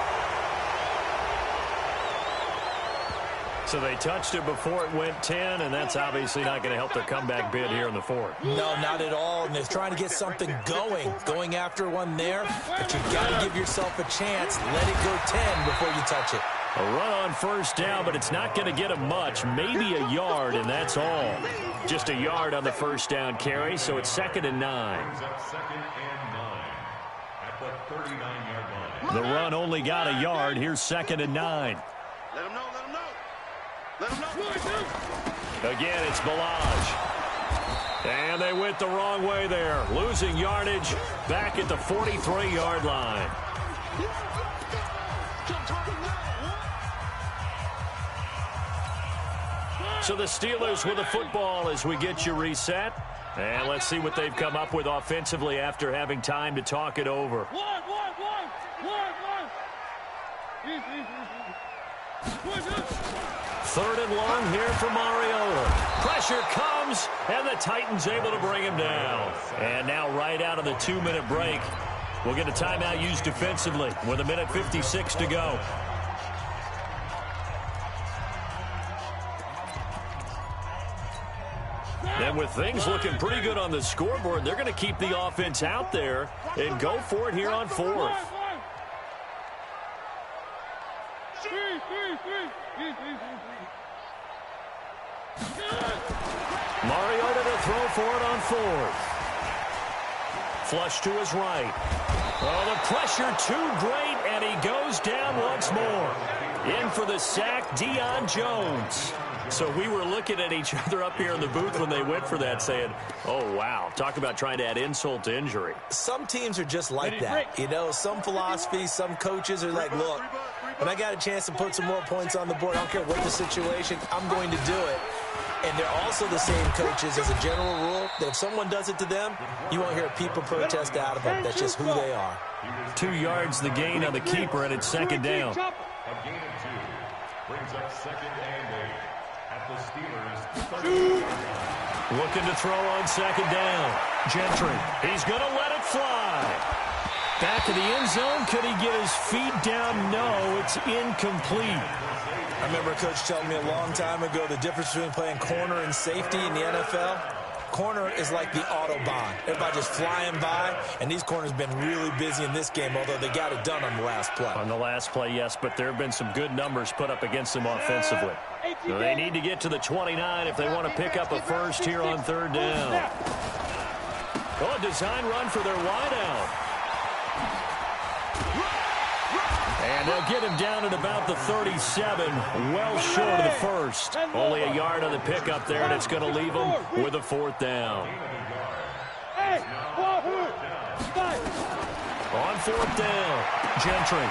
Speaker 1: So they touched it before it went 10, and that's obviously not going to help their comeback bid here in the fourth.
Speaker 3: No, not at all. And they're trying to get something going after one there. But you've got to give yourself a chance. Let it go 10 before you touch it.
Speaker 1: A run on first down, but it's not going to get him much. Maybe a yard, and that's all. Just a yard on the first down carry, so it's 2nd and 9.
Speaker 4: Brings up 2nd and 9 at the 39-yard line.
Speaker 1: The run only got a yard. Here's 2nd and 9.
Speaker 2: Let him know, let him know. Let him know.
Speaker 1: Again, it's Balaj. And they went the wrong way there. Losing yardage back at the 43-yard line. So the Steelers with the football as we get you reset. And let's see what they've come up with offensively after having time to talk it over.
Speaker 5: One.
Speaker 1: 3rd and long here for Mariota. Pressure comes, and the Titans able to bring him down. And now right out of the 2-minute break, we'll get a timeout used defensively with 1:56 to go. And with things looking pretty good on the scoreboard, they're going to keep the offense out there and go for it here on 4th. Mariota to throw for it on 4th. Flush to his right. Oh, the pressure too great, and he goes down once more. In for the sack, Deion Jones. So we were looking at each other up here in the booth when they went for that, saying, oh, wow, talk about trying to add insult to injury.
Speaker 3: Some teams are just like that. You know, some philosophies, some coaches are like, look, when I got a chance to put some more points on the board, I don't care what the situation, I'm going to do it. And they're also the same coaches as a general rule that if someone does it to them, you won't hear a people protest out of them. That's just who they are.
Speaker 1: 2 yards the gain on the keeper, and it's 2nd down.
Speaker 4: A gain of 2 brings up 2nd and 8 at the Steelers' 30.
Speaker 1: Looking to throw on 2nd down. Gentry, he's going to let it fly. Back to the end zone. Could he get his feet down? No, it's incomplete.
Speaker 3: I remember a coach telling me a long time ago the difference between playing corner and safety in the NFL. Corner is like the Autobahn. Everybody just flying by, and these corners have been really busy in this game, although they got it done on the last play.
Speaker 1: On the last play, yes, but there have been some good numbers put up against them offensively. So they need to get to the 29 if they want to pick up a first here on 3rd down. Oh, a design run for their wideout. And they'll get him down at about the 37, well short of the first. Only a yard on the pickup there, and it's going to leave them with a 4th down. On 4th down, Gentry.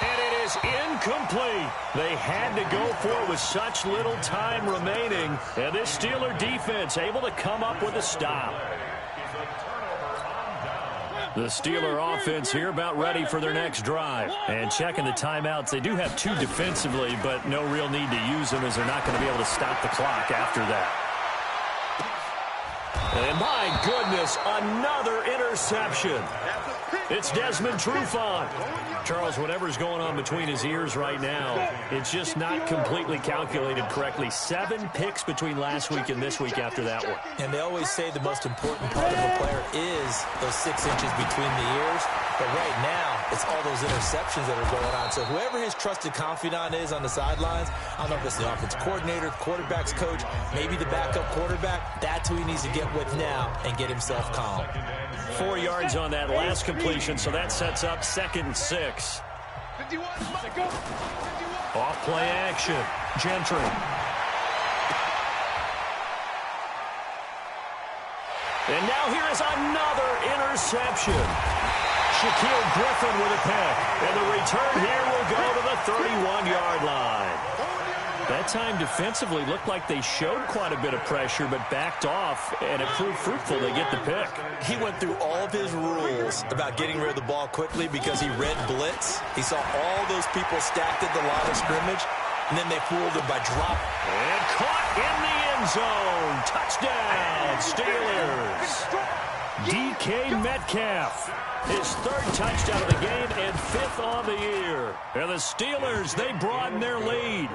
Speaker 1: And it is incomplete. They had to go for it with such little time remaining. And this Steeler defense able to come up with a stop. The Steeler offense here about ready for their next drive. And checking the timeouts, they do have 2 defensively, but no real need to use them as they're not going to be able to stop the clock after that. And my goodness, another interception. It's Desmond Trufant. Charles, whatever's going on between his ears right now, it's just not completely calculated correctly. 7 picks between last week and this week after that one.
Speaker 3: And they always say the most important part of a player is those 6 inches between the ears. But right now, it's all those interceptions that are going on. So whoever his trusted confidant is on the sidelines, I don't know if it's the offense coordinator, quarterback's coach, maybe the backup quarterback, that's who he needs to get with now and get himself calm.
Speaker 1: 4 yards on that last completion, so that sets up 2nd and 6. Off play action. Gentry. And now here is another interception. Shaquille Griffin with a pick. And the return here will go to the 31-yard line. That time defensively looked like they showed quite a bit of pressure but backed off, and it proved fruitful. They get the pick.
Speaker 3: He went through all of his rules about getting rid of the ball quickly because he read blitz. He saw all those people stacked at the line of scrimmage, and then they fooled him by dropping.
Speaker 1: And caught in the end zone. Touchdown, Steelers. DK Metcalf. His third touchdown of the game and fifth on the year. And the Steelers, they broaden their lead.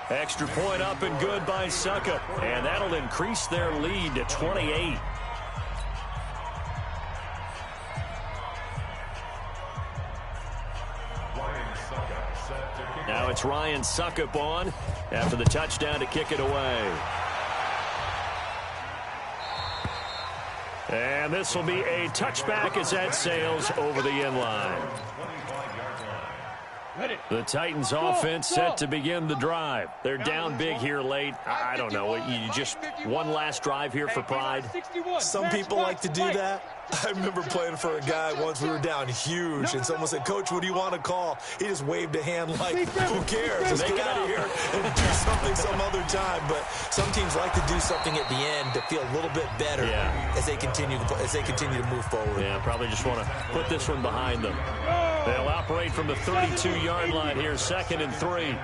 Speaker 1: Extra point up and good by Suckup. And that'll increase their lead to 28. Now it's Ryan Suckup on after the touchdown to kick it away. And this will be a touchback as that sails over the end line. The Titans offense set to begin the drive. They're down big here late. I don't know. You just one last drive here for pride.
Speaker 3: Some people like to do that. I remember playing for a guy once. We were down huge, and someone said, "Coach, what do you want to call?" He just waved a hand like, who cares? Let's get out of here and do something some other time. But some teams like to do something at the end to feel a little bit better as they continue to move forward.
Speaker 1: Yeah, probably just want to put this one behind them. They'll operate from the 32-yard line here, 2nd and 3.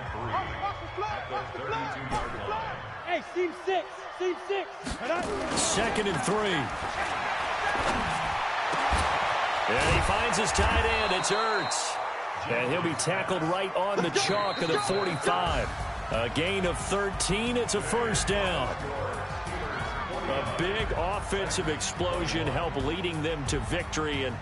Speaker 5: Hey, seam 6.
Speaker 1: 2nd and 3. And he finds his tight end. It's Ertz. And he'll be tackled right on the chalk of the 45. A gain of 13. It's a first down. A big offensive explosion helped leading them to victory. And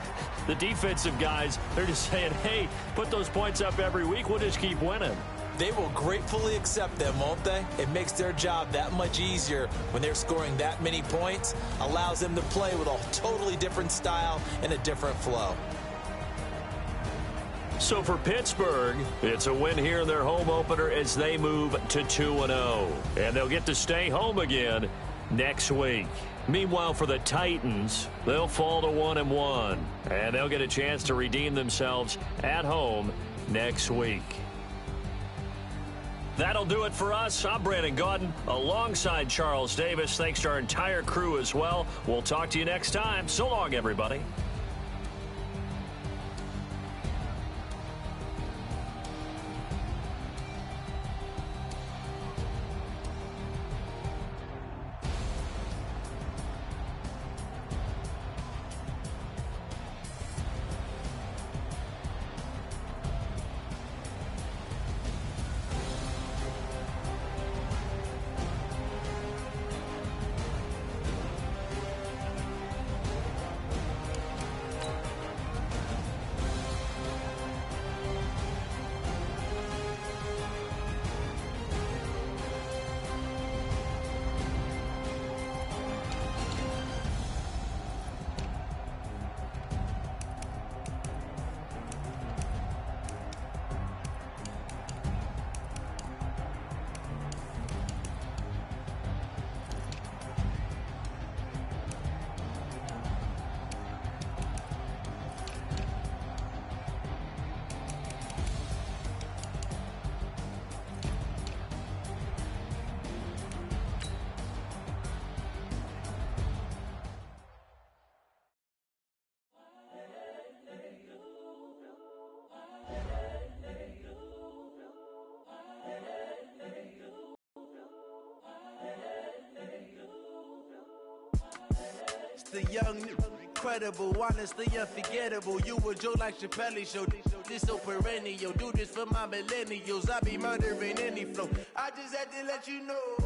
Speaker 1: the defensive guys, they're just saying, hey, put those points up every week. We'll just keep winning.
Speaker 3: They will gratefully accept them, won't they? It makes their job that much easier when they're scoring that many points. Allows them to play with a totally different style and a different flow.
Speaker 1: So for Pittsburgh, it's a win here in their home opener as they move to 2-0. And they'll get to stay home again next week. Meanwhile, for the Titans, they'll fall to 1-1. And they'll get a chance to redeem themselves at home next week. That'll do it for us. I'm Brandon Gaudin alongside Charles Davis. Thanks to our entire crew as well. We'll talk to you next time. So long, everybody.
Speaker 6: The young, incredible, honestly unforgettable. You a Joe like Chappelle show. This so perennial. Do this for my millennials. I be murdering any flow. I just had to let you know.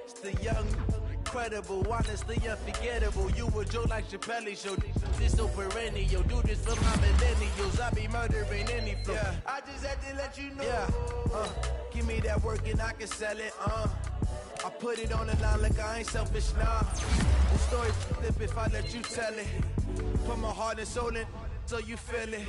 Speaker 6: It's the young, incredible, honestly unforgettable. You a Joe like Chappelle show. This so perennial. Do this for my millennials. I be murdering any flow. Yeah. I just had to let you know. Yeah. Give me that work and I can sell it. I put it on the line like I ain't selfish, nah. The story flip if I let you tell it. Put my heart and soul in so you feel it.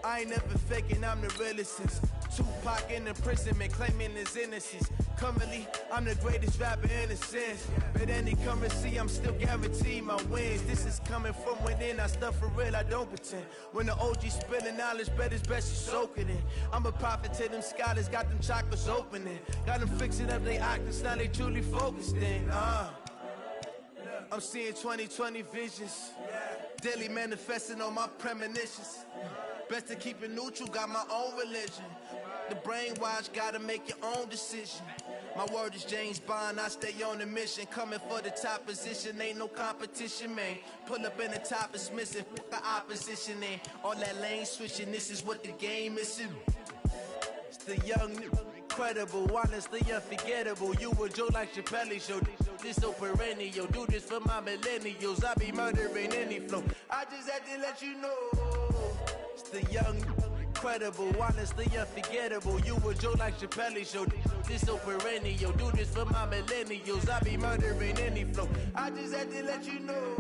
Speaker 6: I ain't never faking, I'm the realest since Tupac in imprisonment, claiming his innocence. Currently, I'm the greatest rapper in a sense. But any currency, I'm still guaranteed my wins. This is coming from within, I stuff for real, I don't pretend. When the OG spilling knowledge, bet it's best you soak it in. I'm a prophet to them scholars, got them chakras opening. Got them fixing up they octaves, now they truly focused in. I'm seeing 2020 visions. Daily manifesting on my premonitions. Best to keep it neutral, got my own religion. The brainwash, gotta make your own decision. My word is James Bond, I stay on the mission. Coming for the top position, ain't no competition, man. Pull up in the top, it's missing, the opposition ain't. All that lane switching, this is what the game missing. It's the young, incredible, honestly unforgettable. You a Joe like Chappelle show. This so perennial, do this for my millennials. I be murdering any flow. I just had to let you know. It's the young, incredible, honestly unforgettable. You a Joe like Chappelle show. This so perennial, do this for my millennials. I be murdering any flow. I just had to let you know.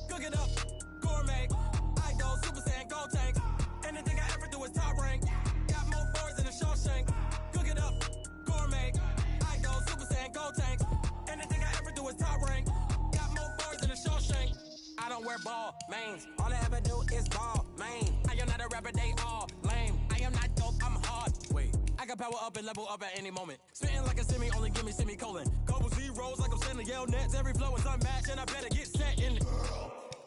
Speaker 7: Cook it up, gourmet. I go Super Saiyan, gold tank. Anything I ever do is top rank. Got more boards than a Shawshank. Cook it up, gourmet. I go Super Saiyan, gold tank. Anything I ever do is top rank. Got more boards than a Shawshank. I don't wear ball mains. All I ever do is ball main. I am not a rapper, they all lame. I am not dope, I'm hard. Wait, I can power up and level up at any moment. Spitting like a semi, only give me semicolon. Couple zeros like I'm sending yell nets. Every flow is unmatched and I better get set in.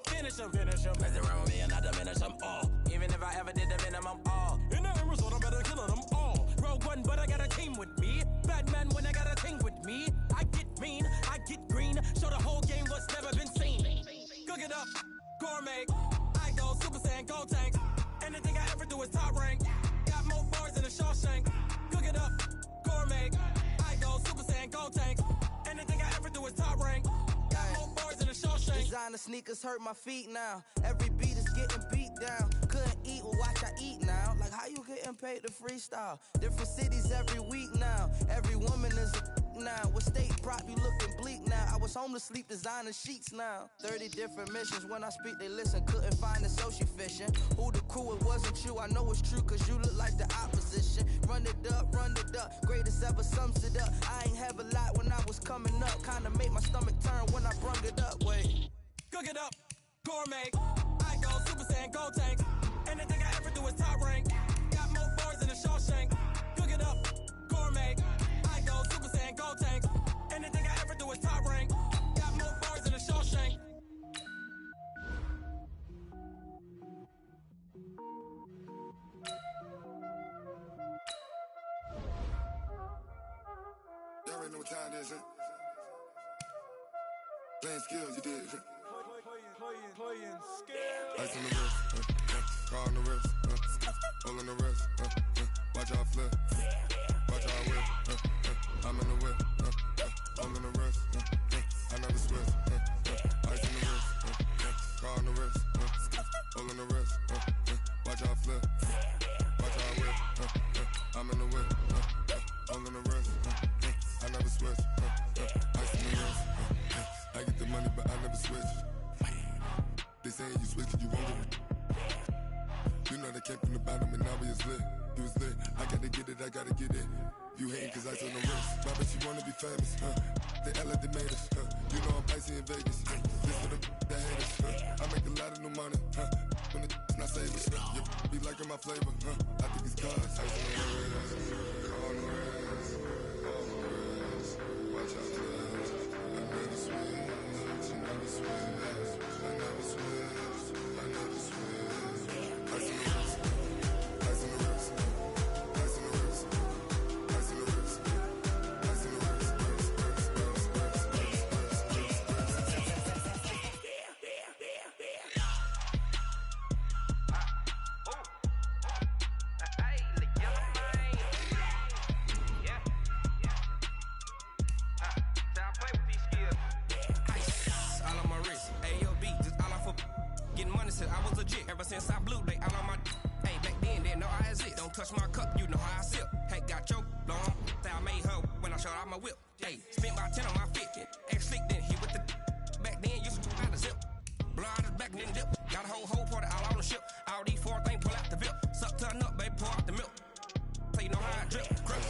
Speaker 7: Finish them. Mess around with me and I diminish them all. Even if I ever did the minimum all. In the end result, I'm better killing them all. Rogue One, but I got a team with me. Batman when I got a team with me. I get mean, I get green. Show the whole game what's never been seen. Cook it up, gourmet. I go Super Saiyan, gold tank. Anything I ever do is top rank. Got more bars than a Shawshank. Cook it up, gourmet. I go Super Saiyan, gold tank. Anything I ever do is top rank. Got more bars than a Shawshank.
Speaker 6: Designer sneakers hurt my feet now. Every beat is getting beat down. Couldn't eat, well watch I eat now. Like how you getting paid to freestyle? Different cities every week now. Every woman is a now. With state prop, you looking bleak now. I was home to sleep, designer sheets now. 30 different missions. When I speak, they listen. Couldn't find it, so she fishing. Who the crew, it wasn't you. I know it's true, cause you look like the opposition. Run it up, greatest ever sums it up. I ain't have a lot when I was coming up. Kinda made my stomach turn when I brung it up. Wait.
Speaker 7: Cook it up, gourmet. I go Super Saiyan, gold tank. Anything I ever do is top rank. Got more bars than a Shawshank. Cook it up, gourmet. I go Super Saiyan, gold tank. Anything I ever do is top rank. Got more bars than a Shawshank.
Speaker 8: Y'all already know what time it is, huh? Playing skills, you did.
Speaker 7: Playing skills.
Speaker 8: Ice on the wrist, car on the wrist, hole in the wrist, watch out flip, watch out whip, I'm in the whip, hole in the wrist, I never switch, ice on the wrist, car on the wrist, hole in the wrist, watch out flip, watch out whip, I'm in the whip, hole in the wrist, I never switch, ice on the wrist, I get the money but I never switch. They saying you switch cause you won't get it. You know they came from the bottom and now we is lit. You was lit, I gotta get it, I gotta get it. You hating cause ice on the wrist. Why bet you wanna be famous, They act like they made us, You know I'm icy in Vegas, This for the that hate us, I make a lot of new money, When it's not saving, You be liking my flavor, I think it's cause ice on the wrist, on the wrist, on the wrist. Watch out for this, I never switch, I never switch.
Speaker 7: legit. Ever since I blew, they all on my hey, back then, they know I exist. Don't touch my cup, you know how I sip. Hey, got choked, long. I made her when I showed out my whip. Hey, spent about 10 on my fit. Ex-slick, then he with the back then, used to out the zip. Blow out his back, then dip. Got a whole party all on the ship. All these 4 things, pull out the VIP. Suck to a nut, baby, pour out the milk. So you know how I drip. Crip.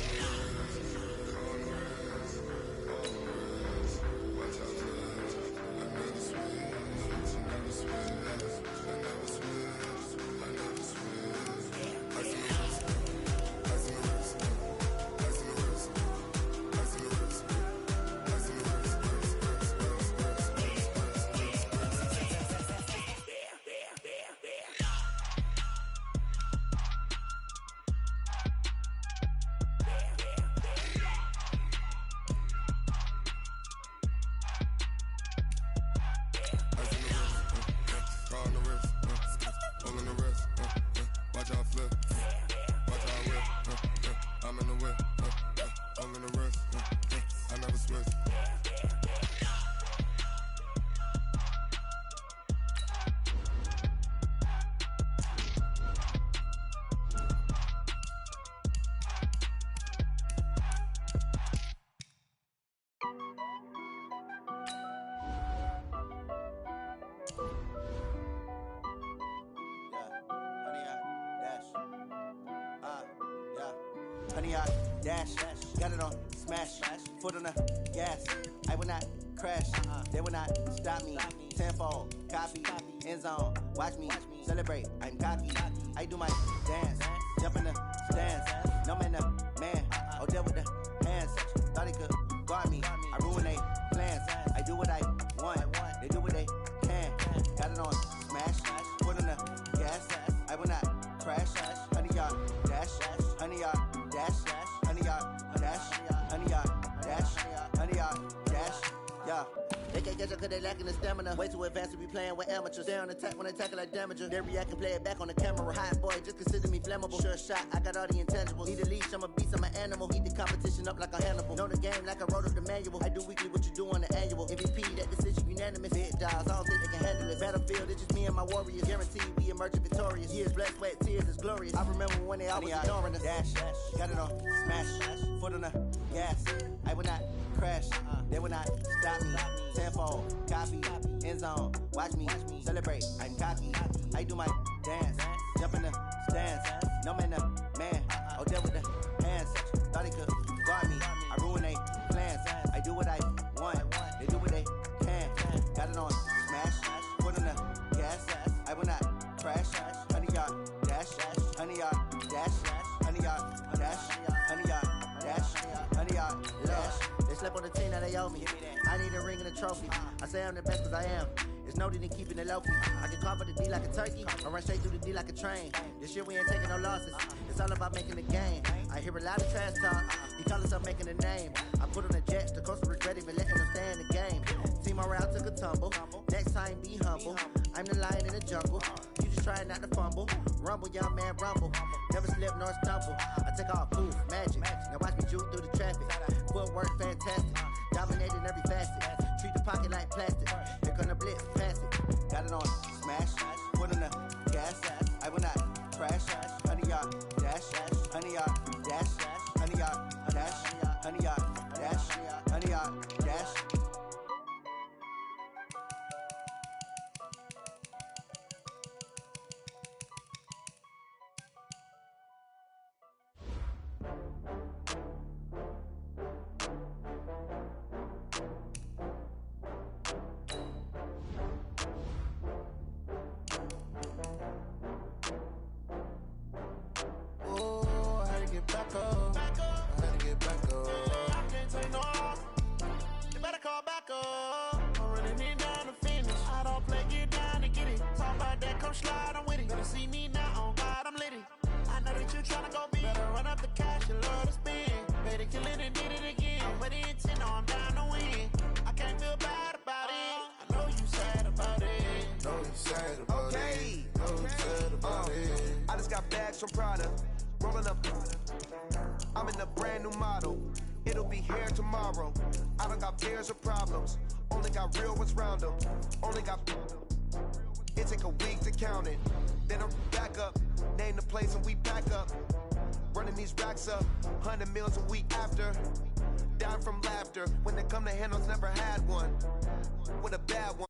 Speaker 6: Honey, I dash, got it on smash, foot on the gas. I will not crash, they will not stop me. Tenfold, copy, end zone, watch me celebrate. I'm cocky, I do my dance, jump in the stands. No man, the man, oh deal with the hands. Thought he could guard me, I ruin they plans. I do what I want, they do what they can. Got it on smash, foot on the gas. I will not crash, honey, y'all dash, honey, y'all dash, honey, y'all dash, honey, y'all dash, honey, y'all dash, yeah. They can't catch up cause they lacking the stamina. Way too advanced to be playing with amateurs. Stay on attack when I tackle like damager. They react and play it back on the camera. Hot boy, just consider me flammable. Sure shot, I got all the intangibles. Need a leash, I'm a beast, I'm an animal. Heat the competition up like a Hannibal. Know the game like I wrote up the manual. I do weekly what you do on the annual. MVP, that decision unanimous. Big dials, I don't think they can handle it. Battlefield, it's just me and my warriors. Guaranteed we emerging victorious. Years, blood, sweat, tears, it's glorious. I remember when they always ignoring us. Dash, got it on smash, foot on the gas. I will not crash, they will not stop me. Tenfold, copy, end zone, watch me celebrate. I'm cocky, I do my dance, jump in the stands. No man, the man, oh deal with the hands. Thought he could guard me, I ruin they plans. I do what I want, they do what they can. Got it on smash, foot on the gas. I will not crash, honey, y'all dash, honey, y'all dash, honey, y'all dash, honey, y'all dash, honey, y'all dash. They slept on the team that they owe me. I need a ring and a trophy. I say I'm the best cause I am. It's no need in keeping it low-key. I can cover the D like a turkey, or run straight through the D like a train. This year we ain't taking no losses. It's all about making the game. I hear a lot of trash talk. He call himself making a name. I put on the jets, the coast regret even letting them stay in the game. Team morale took a tumble. Next time be humble. I'm the lion in the jungle. You just trying not to fumble. Rumble, young man, rumble. Never slip nor stumble. I take all proof, magic. Now watch me juke through the traffic. Footwork fantastic. Dominating every facet. Treat the pocket like plastic. Here come the blitz, pass it. Got it on smash, foot on the gas. I will not crash. Honey, y'all dash, honey, y'all dash, honey, y'all dash, honey, y'all dash, honey, y'all dash.
Speaker 9: Back up. I had to get back up. I can't take no loss. You better call back up. I'm running it down to finish. I don't play, get down to get it. Talk about that, come slide, I'm with it. Better see me now, on God, I'm lit it. I know that you tryna go big. Better run up the cash, you love to spend. Better kill it and did it again. I'm with the intent, I'm down to win. I can't feel bad about it. I know you sad about it.
Speaker 8: Know you sad about it. Know you sad about it.
Speaker 10: I just got bags from Prada. Rolling up, I'm in a brand new model. It'll be here tomorrow. I don't got fears or problems. Only got real ones round them. Only got It take a week to count it. Then I'm back up, name the place and we pack up. Running these racks up, 100 meals a week after. Dying from laughter, when they come to handles, never had one. With a bad one.